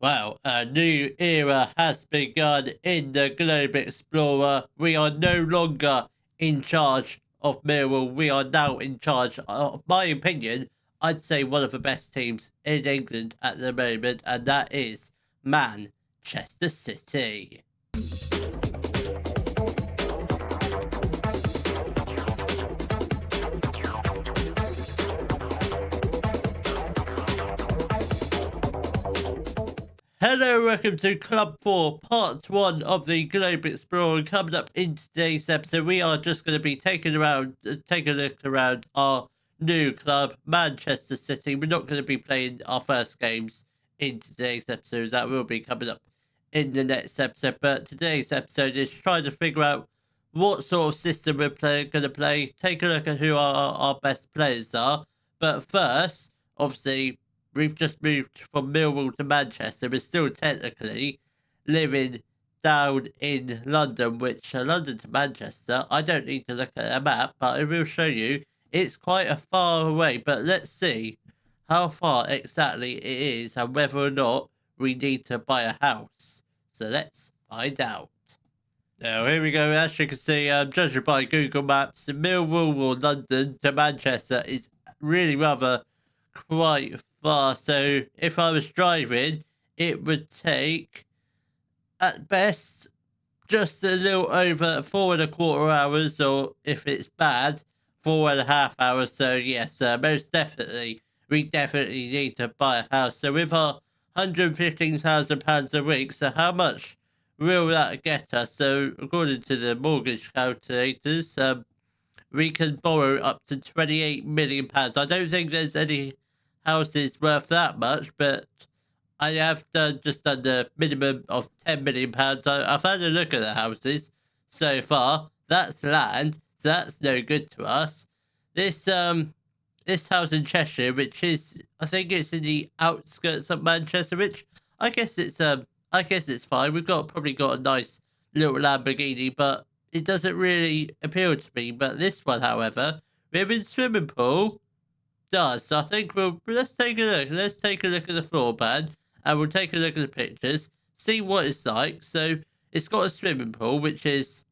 Well, a new era has begun in the Globe Explorer. We are no longer in charge of Millwall. We are now in charge, of my opinion, I'd say one of the best teams in England at the moment, and that is Manchester City. Hello, welcome to Club 4, Part 1 of the Globe Explorer. Coming up in today's episode, we are just going to be taking a look around our new club, Manchester City. We're not going to be playing our first games in today's episode. That will be coming up in the next episode. But today's episode is trying to figure out what sort of system we're going to play. Take a look at who our best players are. But first, obviously, we've just moved from Millwall to Manchester. We're still technically living down in London, which London to Manchester, I don't need to look at a map, but I will show you. It's quite a far away, but let's see how far exactly it is and whether or not we need to buy a house. So let's find out. Now, here we go. As you can see, judging by Google Maps, Millwall or London to Manchester is really rather quite far. So if I was driving, it would take at best just a little over 4.25 hours, or if it's bad, 4.5 hours. So yes, most definitely we definitely need to buy a house. So with our £115,000 a week, so how much will that get us? So according to the mortgage calculators, we can borrow up to £28 million. I don't think there's any houses worth that much, but I have done just under minimum of £10 million. I've had a look at the houses so far. That's land, so that's no good to us. This house in Cheshire, which is, I think it's in the outskirts of Manchester, which I guess it's fine. We've probably got a nice little Lamborghini, but it doesn't really appeal to me. But this one, however, we have a swimming pool. Does. So I think let's take a look. Let's take a look at the floor plan, and we'll take a look at the pictures, see what it's like. So it's got a swimming pool, which is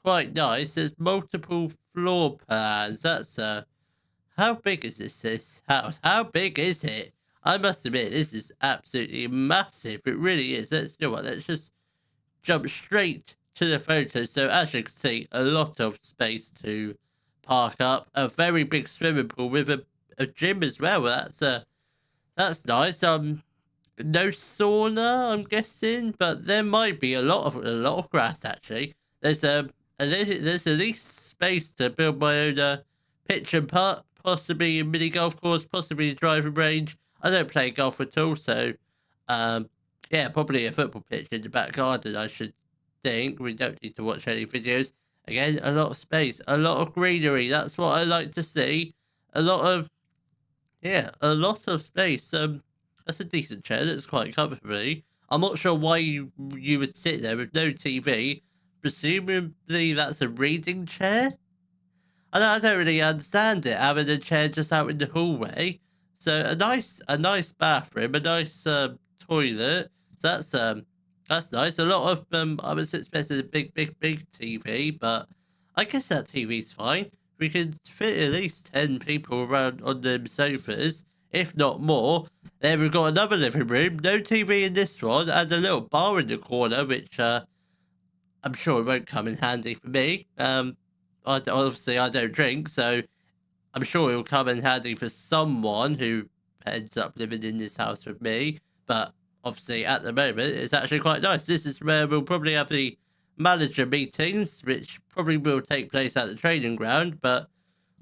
quite nice. There's multiple floor plans. That's how big is this house? How big is it? I must admit, this is absolutely massive. It really is. Let's do what. Let's just jump straight to the photos. So as you can see, a lot of space to park up. A very big swimming pool with a gym as well. That's nice. No sauna, I'm guessing, but there might be a lot of grass actually. There's at least space to build my own pitch and putt, possibly a mini golf course, possibly a driving range. I don't play golf at all, so yeah, probably a football pitch in the back garden, I should think. We don't need to watch any videos. Again, a lot of space, a lot of greenery. That's what I like to see. A lot of space. That's a decent chair. That's quite comfortably. I'm not sure why you would sit there with no TV. Presumably that's a reading chair. I don't really understand it, having a chair just out in the hallway. So a nice bathroom, a nice toilet. So that's nice. A lot of I was expecting a big TV, but I guess that TV's fine. We can fit at least 10 people around on them sofas, if not more. Then we've got another living room, no TV in this one, and a little bar in the corner, which I'm sure it won't come in handy for me. Obviously I don't drink, so I'm sure it will come in handy for someone who ends up living in this house with me. But obviously at the moment, it's actually quite nice. This is where we'll probably have the manager meetings, which probably will take place at the training ground. But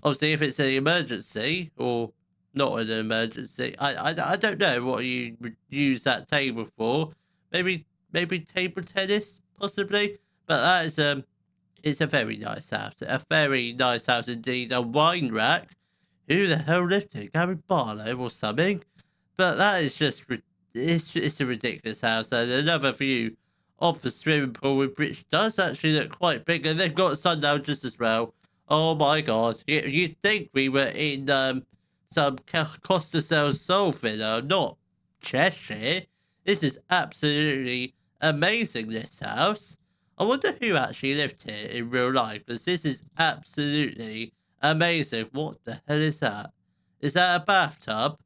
obviously if it's an emergency or not an emergency, I don't know what you would use that table for. Maybe table tennis, possibly. But that is it's a very nice house. A very nice house indeed. A wine rack. Who the hell lived in Gary Barlow or something? But that is just it's a ridiculous house. And another view of the swimming pool, which does actually look quite big, and they've got sun lounges as well. Oh my god! You'd think we were in some Costa del Sol villa, not Cheshire. This is absolutely amazing, this house. I wonder who actually lived here in real life, because this is absolutely amazing. What the hell is that? Is that a bathtub?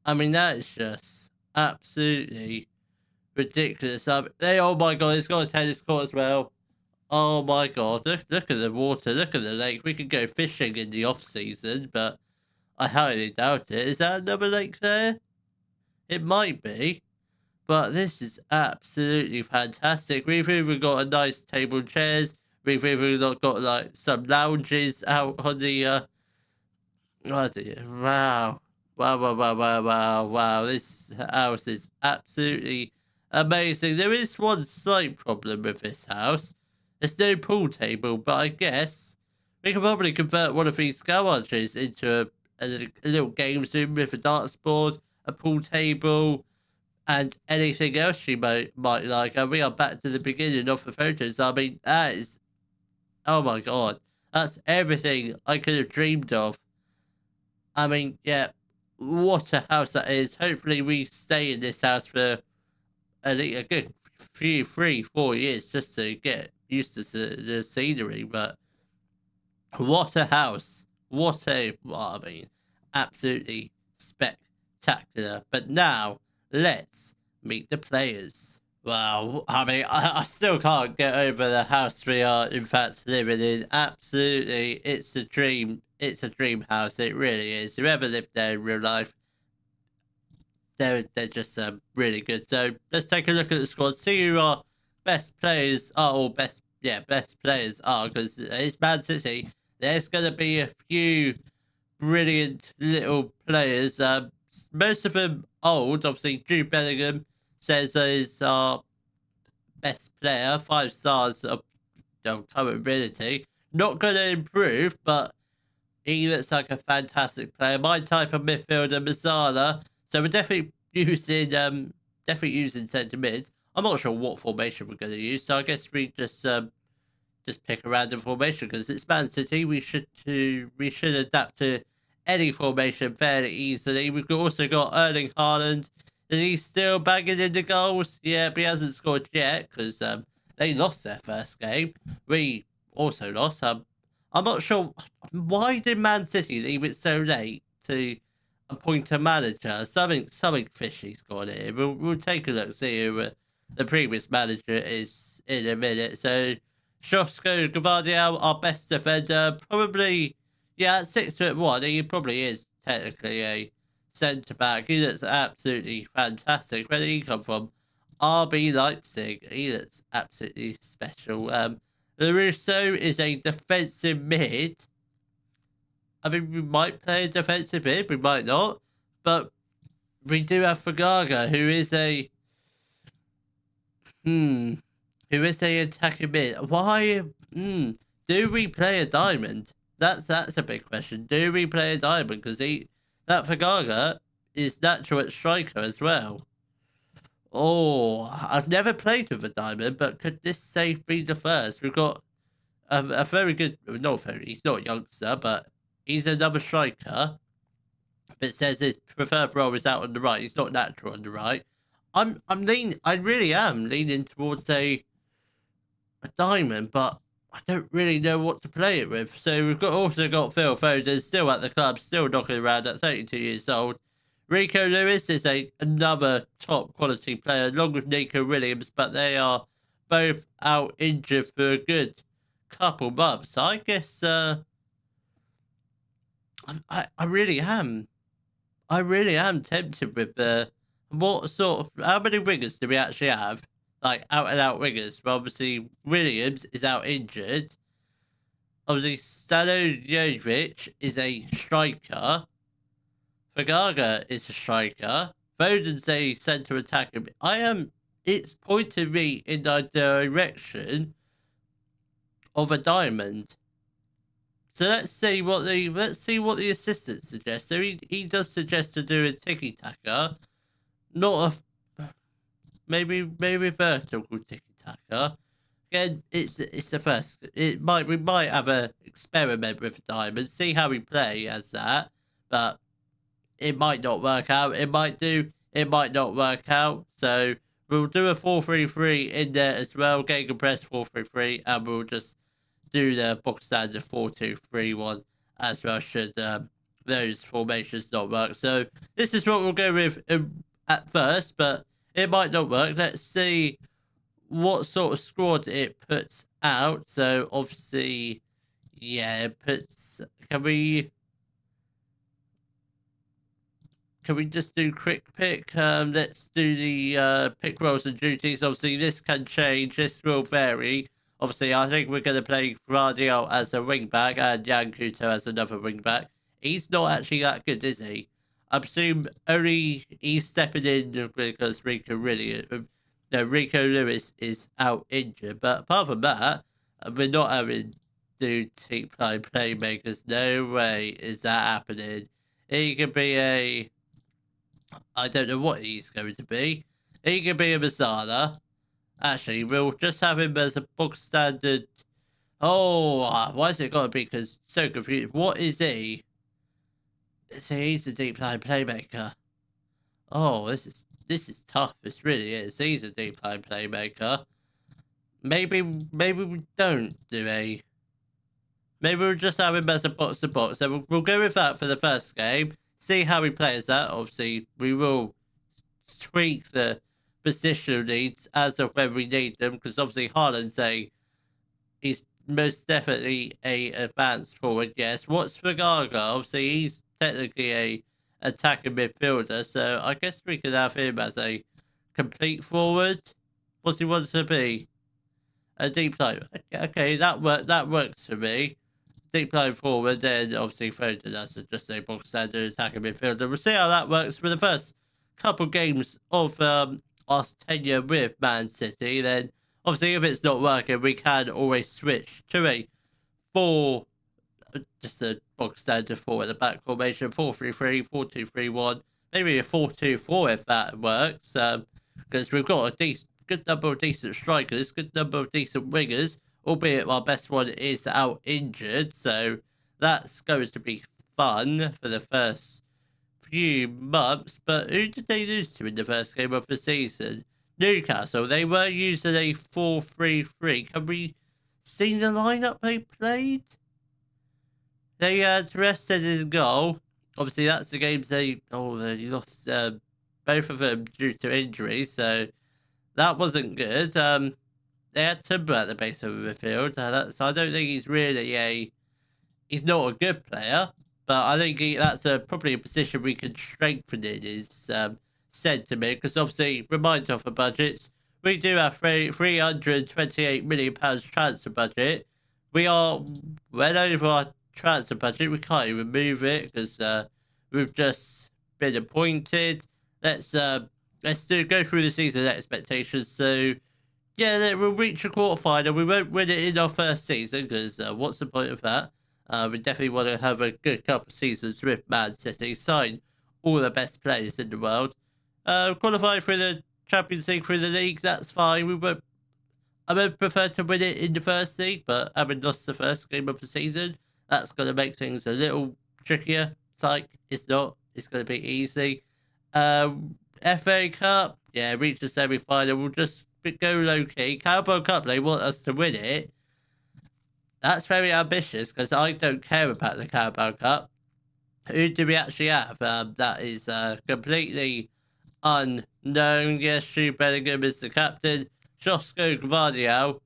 I mean, that is just absolutely ridiculous. Oh my god, it's got a tennis court as well. Oh my god, look at the water, look at the lake. We could go fishing in the off season, but I highly doubt it. Is that another lake there? It might be. But this is absolutely fantastic. We've even got a nice table and chairs. We've even got like some lounges out on the oh dear. Wow. Wow, wow, wow, wow, wow, wow. This house is absolutely amazing. There is one slight problem with this house. There's no pool table, but I guess we can probably convert one of these garages into a little games room with a darts board, a pool table, and anything else you might like. And we are back to the beginning of the photos. I mean, that is, oh my god, that's everything I could have dreamed of. I mean, yeah, what a house that is. Hopefully, we stay in this house for a good few, 3, 4 years just to get used to the scenery. But what a house! Well, I mean, absolutely spectacular. But now, let's meet the players. Wow, I mean, I still can't get over the house we are, in fact, living in. Absolutely, it's a dream. It's a dream house. It really is. Whoever lived there in real life, they're just really good. So let's take a look at the squad. See who our best players are, or best players are. Because it's Man City. There's gonna be a few brilliant little players. Most of them old. Obviously, Jude Bellingham says is our best player, 5 stars of current ability. Not going to improve, but he looks like a fantastic player. My type of midfielder, Masala. So we're definitely using centre mids. I'm not sure what formation we're going to use, so I guess we just pick a random formation because it's Man City. We should adapt to any formation fairly easily. We've also got Erling Haaland. Is he still banging in the goals? Yeah, but he hasn't scored yet because they lost their first game. We also lost. I'm not sure why did Man City leave it so late to appoint a manager. Something fishy's gone here. We'll take a look, see who the previous manager is in a minute. So Josko Gvardiol, our best defender, probably, yeah, at 6'1", he probably is technically a centre back. He looks absolutely fantastic. Where did he come from? RB Leipzig. He looks absolutely special. LaRusso is a defensive mid. I mean, we might play a defensive mid, we might not, but we do have Fagaga, who is a attacking mid. Why? Do we play a diamond? That's a big question. Do we play a diamond? Because that Fagaga is natural at striker as well. Oh, I've never played with a diamond, but could this save be the first? We've got a very good, he's not a youngster, but he's another striker. But it says his preferred role is out on the right. He's not natural on the right. I really am leaning towards a diamond, but I don't really know what to play it with. So we've also got Phil Foden still at the club, still knocking around at 32 years old. Rico Lewis is another top quality player, along with Nico Williams, but they are both out injured for a good couple months. So I guess I really am. I really am tempted with how many wingers do we actually have? Like out and out wingers. Well, obviously Williams is out injured. Obviously Stanojevic is a striker. Fagaga is a striker. Foden's a centre attacker. It's pointing me in the direction of a diamond. So let's see what the assistant suggests. So he does suggest to do a tiki taka, not a maybe vertical tiki taka. Again, it's the first. We might have a experiment with a diamond, see how we play as that, but it might not work out. It might do. it might not work out. So we'll do a 4-3-3 in there as well, getting press 4-3-3, and we'll just do the box standard 4-2-3-1 as well, should those formations not work. So this is what we'll go with at first, but it might not work. Let's see what sort of squad it puts out. So obviously, yeah, it puts. Can we just do quick pick? Let's do the pick roles and duties. Obviously, this can change. This will vary. Obviously, I think we're going to play Radio as a wingback and Yankuto as another wingback. He's not actually that good, is he? I presume only he's stepping in because Rico Lewis is out injured. But apart from that, we're not having two team playmakers. No way is that happening. He could be I don't know what he's going to be. He could be a Masala. Actually, we'll just have him as a book standard. Oh, why is it got to be? Because so confused. What is he? He's a deep line playmaker. Oh, this is tough. This really is. He's a deep line playmaker. Maybe we don't do a. Maybe we'll just have him as a box to box. So we'll go with that for the first game. See how he plays that. Obviously, we will tweak the positional needs as of when we need them, because obviously Haaland's he's most definitely a advanced forward. Yes, what's Gaga? Obviously, he's technically a attacking midfielder, so I guess we could have him as a complete forward. What he wants to be? A deep line. Okay, that works for me. Deep line forward, then obviously Foden as just a box standard attacking midfielder. We'll see how that works for the first couple games of our tenure with Man City. Then obviously if it's not working, we can always switch to a just a box standard forward the back formation, 4-3-3, 4-2-3-1, maybe a 4-2-4 if that works. Because we've got a good number of decent strikers, good number of decent wingers, albeit our best one is out injured, so that's going to be fun for the first few months. But who did they lose to in the first game of the season? Newcastle. They were using a 4-3-3. Can we see the lineup they played? They had rested in goal. Obviously, that's the games they lost both of them due to injury, so that wasn't good. They had Timber at the base of the midfield. So I don't think he's not a good player, but I think that's probably a position we can strengthen in his sentiment, because obviously, remind of the budgets, we do have £328 million transfer budget. We are well over our transfer budget. We can't even move it because we've just been appointed. Let's go through the season expectations. So yeah, we'll reach a quarterfinal. We won't win it in our first season because what's the point of that? We definitely want to have a good couple of seasons with Man City, sign all the best players in the world. Qualify for the Champions League through the league, that's fine. I would prefer to win it in the first league, but having lost the first game of the season, that's going to make things a little trickier. It's not. It's going to be easy. FA Cup, yeah, reach the semi-final. We'll just go low-key. Carabao Cup, they want us to win it. That's very ambitious because I don't care about the Carabao Cup. Who do we actually have? That is completely unknown. Yes, Jude Bellingham is the captain. Josko Gvardiol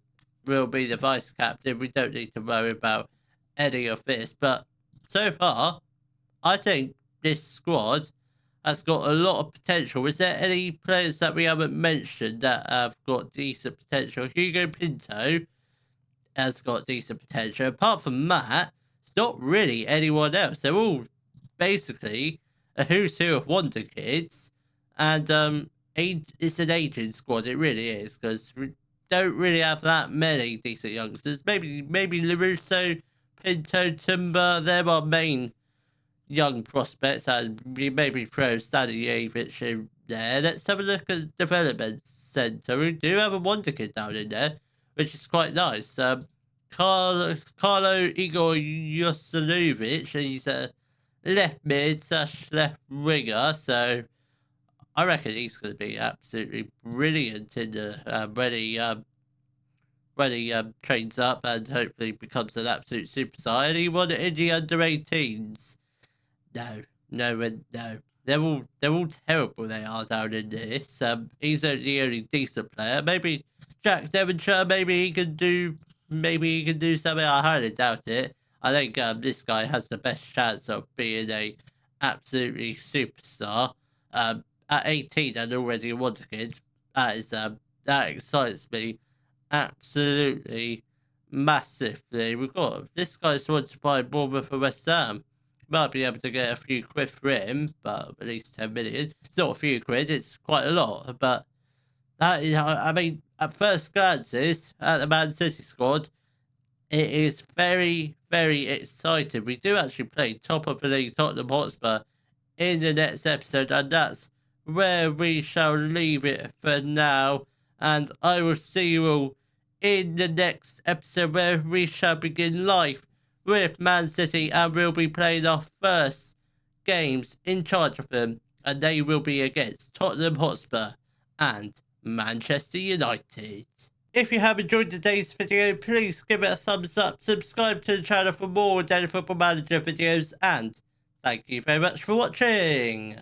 will be the vice-captain. We don't need to worry about any of this. But so far, I think this squad has got a lot of potential. Is there any players that we haven't mentioned that have got decent potential? Hugo Pinto has got decent potential. Apart from that, it's not really anyone else. They're all basically a who's who of Wonder Kids. And it's an aging squad. It really is, because we don't really have that many decent youngsters. Maybe LaRusso, Pinto, Timber, they're our main young prospects, and we maybe throw Stanijevic in there. Let's have a look at development centre. We do have a Wonder Kid down in there, which is quite nice. Carlo Igor Josinovic, he's a left mid / left winger, so I reckon he's going to be absolutely brilliant in the when he trains up and hopefully becomes an absolute superstar. Anyone in the under 18s? No, no. They're all terrible. They are down in this. He's the only decent player. Maybe Jack Devonshire. Maybe he can do something. I highly doubt it. I think this guy has the best chance of being a absolutely superstar. At 18 and already a wonder kid. That excites me absolutely massively. We've got this guy's wanted to buy Bournemouth for West Ham. Might be able to get a few quid for him, but at least 10 million. It's not a few quid, it's quite a lot. But that is, I mean, at first glances at the Man City squad, it is very, very exciting. We do actually play top of the league Tottenham Hotspur in the next episode, and that's where we shall leave it for now. And I will see you all in the next episode where we shall begin live with Man City, and we'll be playing our first games in charge of them, and they will be against Tottenham Hotspur and Manchester United. If you have enjoyed today's video, please give it a thumbs up, subscribe to the channel for more Daily Football Manager videos, and thank you very much for watching.